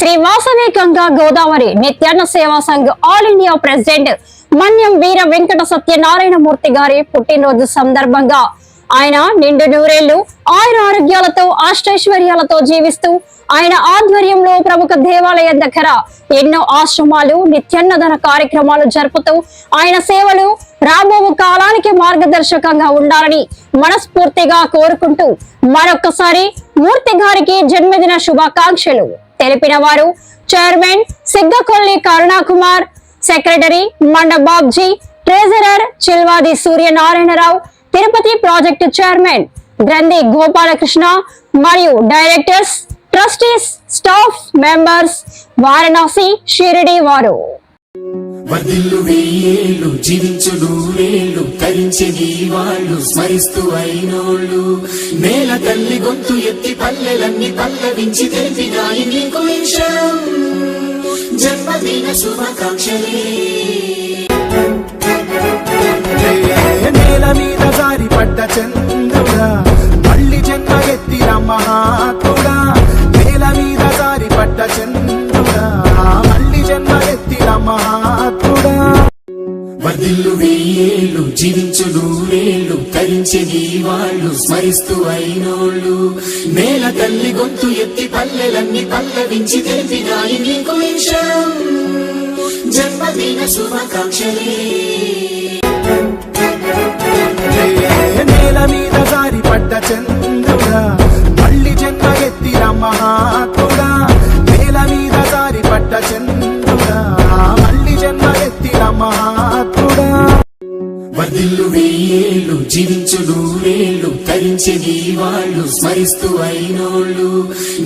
శ్రీ వాసవి గంగా గోదావరి నిత్యాన్న సేవా Sangh all India president మన్యం వీర వెంకట సత్యనారాయణ మూర్తి గారి పుట్టినరోజు సందర్భంగా ఆయన నిండు నూరేళ్లు ఆయుర ఆరోగ్యాలతో అష్టైశ్వర్యాలతో జీవిస్తూ ఆయన ఆధ్వర్యంలో ప్రముఖ దేవాలయం దగ్గర ఎన్నో ఆశ్రమాలు నిత్యాన్నదాన కార్యక్రమాలు జరుపుతూ ఆయన సేవలు రాబో కాలానికి మార్గదర్శకంగా ఉండాలని మనస్ఫూర్తిగా కోరుకుంటూ మరొకసారి మూర్తి గారికి జన్మదిన శుభాకాంక్షలు తెలిపిన వారు chairman సిగ్గకొల్లి Karunakumar, secretary Manda Babji, treasurer Chilvadi Suryanarayanarao, Tirupati project chairman Granthi Gopalakrishna మరియు directors, trustees, staff members, Varanasi Shirdi వారు. వర్ధిల్లు వెయ్యేళ్ళు జీవించు నూరేళ్ళు తరించి నీ వాళ్ళు స్మరిస్తూ అయినోళ్ళు నేల తల్లి గొంతు ఎత్తి పల్లెలన్నీ పల్లవించి తెలిపినాయి నీకు జన్మదిన శుభాకాంక్షలే. నేల మీద జారి పడ్డ చంద్రుడా మళ్ళీ జన్మ ఎత్తిన మహాత్ముడా, నేల మీద జారి పడ్డ చంద్రుడా మళ్ళీ జన్మ ఎత్తిన మహాత్ముడా. వర్ధిల్లు వెయ్యేళ్ళు జీవించు నూరేళ్ళు తరించి నీ వాళ్ళు స్మరిస్తూ అయినోళ్ళు నేల తల్లి గొంతు ఎత్తి పల్లెలన్నీ పల్లవించి తెలిపినాయి నీకు జన్మదిన శుభాకాంక్షలే. నేల మీద జారి పడ్డ చంద్రుడా మళ్ళీ జన్మ ఎత్తిన మహాత్ముడా, నేల మీద జారి పడ్డ చంద్రుడా మళ్ళీ జన్మ ఎత్తిన మహాత్ముడా. వర్ధిల్లు వెయ్యేళ్ళు జీవించు నూరేళ్ళు తరించి నీ వాళ్ళు స్మరిస్తూ అయినోళ్ళు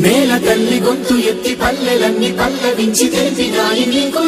నేల తల్లి గొంతు ఎత్తి పల్లెలన్నీ పల్లవించి తెలిపినాయి నీకు